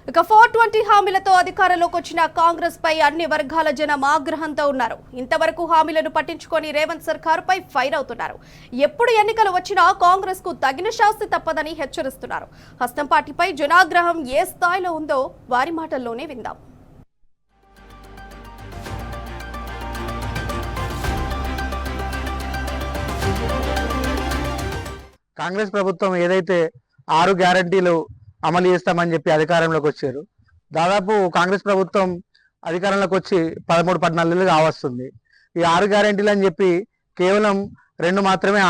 ఇక 420 హామీలతో అధికారంలోకి వచ్చిన కాంగ్రెస్ పై అన్ని వర్గాల జనం ఆగ్రహంతో ఉన్నారు. ఇంతవరకు హామీలను పట్టించుకొని రేవంత్ సర్కారుపై ఫైర్ అవుతున్నారు. ఎప్పుడు ఎన్నికలు వచ్చినా కాంగ్రెస్ కు తగిన శాస్తి తప్పదని హెచ్చరిస్తున్నారు. హస్తం పార్టీపై జనాగ్రహం ఏ స్థాయిలో ఉందో వారి మాటల్లోనే విందాం. కాంగ్రెస్ ప్రభుత్వం ఏదైతే 6 గ్యారంటీలు అమలు చేస్తామని చెప్పి అధికారంలోకి వచ్చారు. దాదాపు కాంగ్రెస్ ప్రభుత్వం అధికారంలోకి వచ్చి 13-14 నెలలు కావస్తుంది. ఈ 6 గ్యారంటీలు అని చెప్పి కేవలం 2 మాత్రమే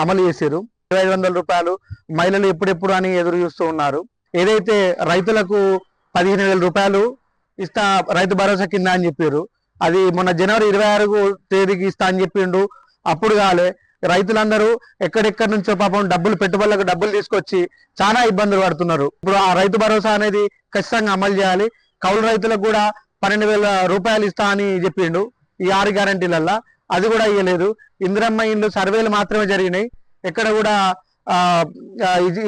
అమలు చేశారు. 2500 రూపాయలు మహిళలు ఎప్పుడెప్పుడు అని ఎదురు చూస్తూ ఉన్నారు. ఏదైతే రైతులకు 15,000 రూపాయలు ఇస్తా రైతు భరోసా కింద అని చెప్పారు, అది మొన్న జనవరి 26 తేదీకి ఇస్తా అని చెప్పిండు. అప్పుడు కాలే. రైతులందరూ ఎక్కడెక్కడి నుంచో పాపం పెట్టుబడులకు డబ్బులు తీసుకొచ్చి చాలా ఇబ్బందులు పడుతున్నారు. ఇప్పుడు ఆ రైతు భరోసా అనేది ఖచ్చితంగా అమలు చేయాలి. కౌలు రైతులకు కూడా 12,000 రూపాయలు ఇస్తా అని చెప్పిండు ఈ 6 గ్యారంటీలల్లా. అది కూడా ఇవ్వలేదు. ఇందిరమ్మ ఇండ్లు సర్వేలు మాత్రమే జరిగినాయి. ఎక్కడ కూడా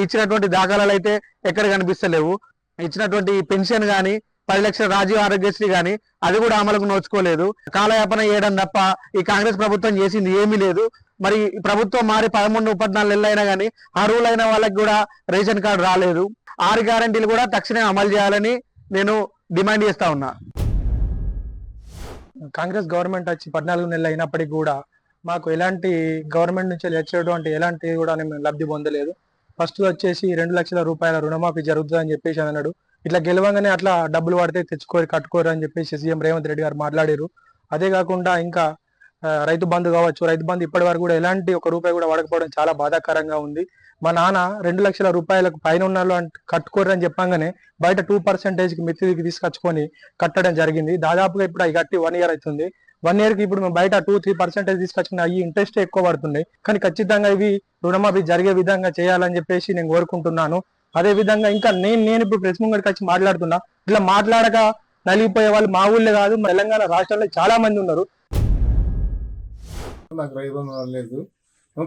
ఇచ్చినటువంటి దాఖలాలు అయితే ఎక్కడ కనిపిస్తలేవు. ఇచ్చినటువంటి పెన్షన్ కానీ 10 లక్షల రాజీవ్ ఆరోగ్యశ్రీ కానీ అది కూడా అమలుకు నోచుకోలేదు. కాలయాపన చేయడం తప్ప ఈ కాంగ్రెస్ ప్రభుత్వం చేసింది ఏమీ లేదు. మరి ప్రభుత్వం మారి 13-14 నెలలు అయినా కానీ అర్హులైన వాళ్ళకి కూడా రేషన్ కార్డు రాలేదు. 6 గ్యారంటీలు కూడా తక్షణమే అమలు చేయాలని నేను డిమాండ్ చేస్తా ఉన్నా. కాంగ్రెస్ గవర్నమెంట్ వచ్చి 14 నెలలు అయినప్పటికీ కూడా మాకు ఎలాంటి గవర్నమెంట్ నుంచి వచ్చేటువంటి ఎలాంటి కూడా మేము లబ్ధి పొందలేదు. ఫస్ట్ వచ్చేసి 2 లక్షల రూపాయల రుణమాఫీ జరుగుతుందని చెప్పేసి అన్నాడు. ఇట్లా గెలవంగానే అట్లా డబ్బులు పడితే తెచ్చుకోరు కట్టుకోరు అని చెప్పేసి సీఎం రేవంత్ రెడ్డి గారు మాట్లాడారు. అదే కాకుండా ఇంకా రైతు బంధు కావచ్చు, రైతు బంధు ఇప్పటి వరకు కూడా ఎలాంటి 1 రూపాయి కూడా పడకపోవడం చాలా బాధాకరంగా ఉంది. మా నాన్న 2 లక్షల రూపాయలకు పైన ఉన్న కట్టుకోరు అని చెప్పంగానే బయట 2% మిత్తికి తీసుకొచ్చుకొని కట్టడం జరిగింది. దాదాపుగా ఇప్పుడు అవి కట్టి 1 ఇయర్ అవుతుంది. 1 ఇయర్ కి ఇప్పుడు మేము బయట 2-3% తీసుకొచ్చుకుని అవి ఇంట్రెస్ట్ ఎక్కువ పడుతున్నాయి. కానీ ఖచ్చితంగా ఇవి రుణమాఫీ జరిగే విధంగా చేయాలని చెప్పేసి నేను కోరుకుంటున్నాను. అదే విధంగా ఇంకా నేను ఇప్పుడు ప్రెస్ ముంగడికి వచ్చి మాట్లాడుతున్నా. ఇట్లా మాట్లాడక నలిగిపోయే వాళ్ళు మా ఊళ్ళో కాదు, తెలంగాణ రాష్ట్రంలో చాలా మంది ఉన్నారు. నాకు రైతు బంధు లేదు.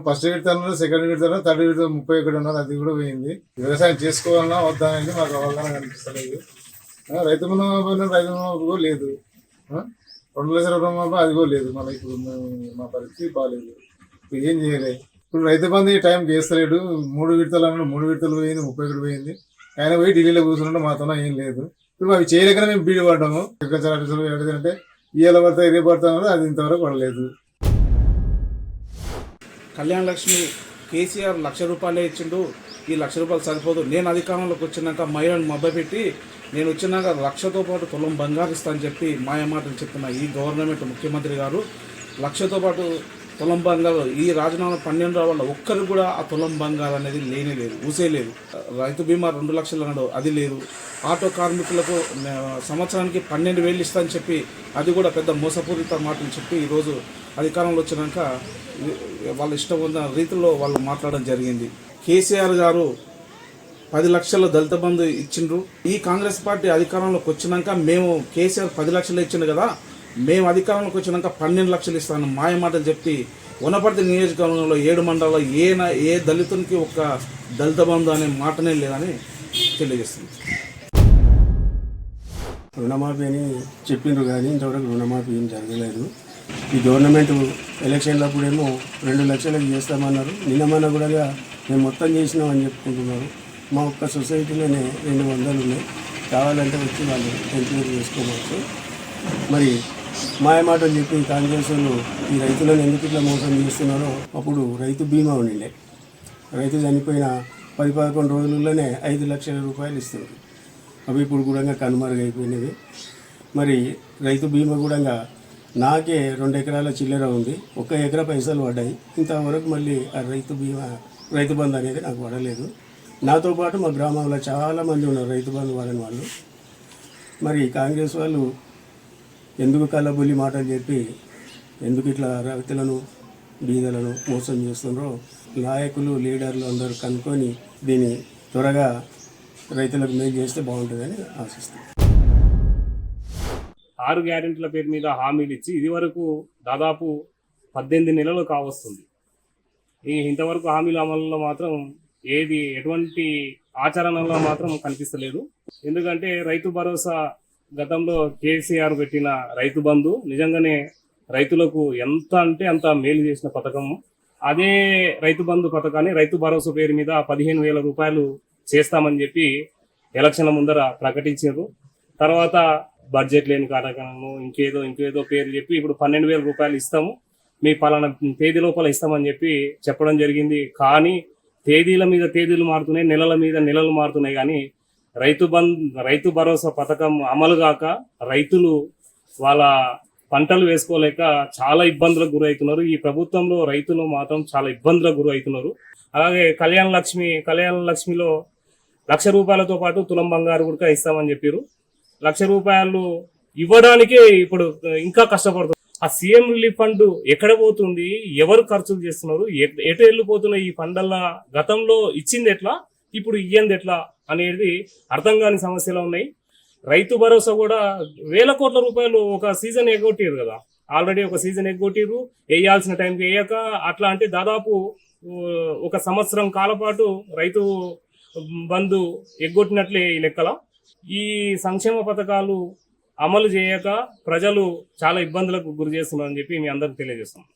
ఫస్ట్ విడతలో, సెకండ్ విడతలో, థర్డ్ విడత 31 ఉన్నారు. అది కూడా పోయింది. వ్యవసాయం చేసుకోవాలన్నా వద్దా అనేది మాకు అవగాహన కనిపిస్తలేదు. రైతు రుణమాఫీ లేదు. 2 లక్షల రుణమాఫీ అది కూడా లేదు. మన ఇప్పుడు మా పరిస్థితి బాగాలేదు. ఇప్పుడు ఏం చేయలేదు. ఇప్పుడు రైతు బంధు ఈ టైం చేస్తలేడు. 3 విడతలు అన్నాడు, 3 విడతలు పోయింది, 31 పోయింది. ఆయన పోయి ఢిల్లీలో కూర్చుంటే మాతో ఏం లేదు. ఇప్పుడు అవి చేయలేకనే మేము బీడి పడ్డాము. అగ్రికల్చర్ ఆఫీసులు ఏంటంటే ఇవాళ పడతా రేపు పడతామో అది ఇంతవరకు పడలేదు. కళ్యాణ లక్ష్మి కేసీఆర్ 1,00,000 రూపాయలే ఇచ్చిండు. ఈ 1,00,000 రూపాయలు సరిపోదు. నేను అధికారంలోకి వచ్చినాక మహిళలను మభ్యపెట్టి నేను వచ్చినాక 1,00,000తో పాటు తులం బంగారు ఇస్తా అని చెప్పి మాయమాటలు చెప్తున్న ఈ గవర్నమెంట్ ముఖ్యమంత్రి గారు 1,00,000తో పాటు తులం బంగారు ఈ రాజీనామా 12 వల్ల ఒక్కరు కూడా ఆ తులం బంగారు అనేది లేనే లేదు, ఊసేలేదు. రైతు బీమా 2 లక్షలు అన్నాడు, అది లేదు. ఆటో కార్మికులకు సంవత్సరానికి 12,000 ఇస్తా అని చెప్పి అది కూడా పెద్ద మోసపూరిత మాటలు చెప్పి ఈరోజు అధికారంలో వచ్చినాక వాళ్ళ ఇష్టం ఉన్న రీతిలో వాళ్ళు మాట్లాడడం జరిగింది. కేసీఆర్ గారు 10 లక్షల దళిత బంధు ఇచ్చిండ్రు. ఈ కాంగ్రెస్ పార్టీ అధికారంలోకి వచ్చినాక మేము కేసీఆర్ 10 లక్షలు ఇచ్చిండు కదా, మేము అధికారంలోకి వచ్చినాక 12 లక్షలు ఇస్తాను మాయ మాటలు చెప్పి వనపర్తి నియోజకవర్గంలో 7 మండలాల్లో ఏ దళితునికి ఒక దళిత బంధు అనే మాటనే లేదని తెలియజేస్తుంది. రుణమాఫీ అని చెప్పిండ్రు కానీ ఇంతవరకు రుణమాఫీ ఏం జరగలేదు. ఈ గవర్నమెంట్ ఎలక్షన్లప్పుడేమో 2 లక్షలకు చేస్తామన్నారు. నిన్నమన్నా కూడా మేము మొత్తం చేసినామని చెప్పుకుంటున్నారు. మా ఒక్క సొసైటీలోనే 200 ఉన్నాయి. కావాలంటే వచ్చి వాళ్ళు ఎంక్వైరీ చేసుకోవచ్చు. మరి మాయమాటలు చెప్పి కాంగ్రెస్ వాళ్ళు ఈ రైతులను ఎందుకు ఇట్లా మోసం చేస్తున్నారో, అప్పుడు రైతు బీమా ఉండిండే. రైతు చనిపోయిన 10-11 రోజుల్లోనే 5 లక్షల రూపాయలు ఇస్తున్నారు. అవి ఇప్పుడు కూడా కనుమరుగైపోయినవి. మరి రైతు బీమా కూడా నాకే 2 ఎకరాల చిల్లర ఉంది, 1 ఎకరా పైసలు పడ్డాయి. ఇంతవరకు మళ్ళీ ఆ రైతు బంధు అనేది నాకు పడలేదు. నాతో పాటు మా గ్రామంలో చాలామంది ఉన్నారు రైతు బంధు వాడని వాళ్ళు. మరి కాంగ్రెస్ వాళ్ళు ఎందుకు కళ్ళబుల్లి మాటలు చెప్పి ఎందుకు ఇట్లా రైతులను బీదలను మోసం చేస్తున్నారో నాయకులు లీడర్లు అందరూ కనుక్కొని దీన్ని త్వరగా రైతులకు మేలు చేస్తే బాగుంటుందని ఆశిస్తున్నాను. 6 గ్యారెంటీల పేరు మీద హామీలు ఇచ్చి ఇది వరకు దాదాపు 18 నెలలు కావస్తుంది. ఇంతవరకు హామీల అమలులో మాత్రం ఎటువంటి ఆచరణలో మాత్రం కనిపిస్తలేదు. ఎందుకంటే రైతు భరోసా గతంలో కేసీఆర్ పెట్టిన రైతు బంధు నిజంగానే రైతులకు ఎంత అంటే అంత మేలు చేసిన పథకము. అదే రైతు బంధు పథకాన్ని రైతు భరోసా పేరు మీద 15,000 రూపాయలు చేస్తామని చెప్పి ఎలక్షన్ల ముందర ప్రకటించారు. తర్వాత బడ్జెట్ లేని కార్యక్రమము ఇంకేదో పేరు చెప్పి ఇప్పుడు 12,000 రూపాయలు ఇస్తాము, మీ పలానా తేదీ లోపల ఇస్తామని చెప్పి చెప్పడం జరిగింది. కానీ తేదీల మీద తేదీలు మారుతున్నాయి, నెలల మీద నెలలు మారుతున్నాయి. కానీ రైతు భరోసా పథకం అమలు కాక రైతులు వాళ్ళ పంటలు వేసుకోలేక చాలా ఇబ్బందులకు గురవుతున్నారు. ఈ ప్రభుత్వంలో రైతులు మాత్రం చాలా ఇబ్బందులకు గురవుతున్నారు. అలాగే కళ్యాణ లక్ష్మిలో 1,00,000 రూపాయలతో పాటు తులం బంగారు కూడా ఇస్తామని చెప్పారు. 1,00,000 రూపాయలు ఇవ్వడానికే ఇప్పుడు ఇంకా కష్టపడుతున్నారు. ఆ సీఎం రిలీఫ్ ఫండ్ ఎక్కడ పోతుంది, ఎవరు ఖర్చులు చేస్తున్నారు, ఎటు వెళ్ళిపోతున్నాయి ఈ ఫండల్లా, గతంలో ఇచ్చింది ఎట్లా, ఇప్పుడు ఇయ్యంది ఎట్లా అనేది అర్థం కాని సమస్యలు ఉన్నాయి. రైతు భరోసా కూడా వేల కోట్ల రూపాయలు ఒక సీజన్ ఎగ్గొట్టారు కదా, ఆల్రెడీ ఒక సీజన్ ఎగ్గొట్టిర్రు, వేయాల్సిన టైంకి వేయక అట్లా అంటే దాదాపు 1 సంవత్సరం కాల పాటు రైతు బంధు ఎగ్గొట్టినట్లే ఈ లెక్కల. ఈ సంక్షేమ పథకాలు అమలు చేయక ప్రజలు చాలా ఇబ్బందులకు గురి చేస్తున్నారని చెప్పి మీ అందరికి తెలియజేస్తున్నాం.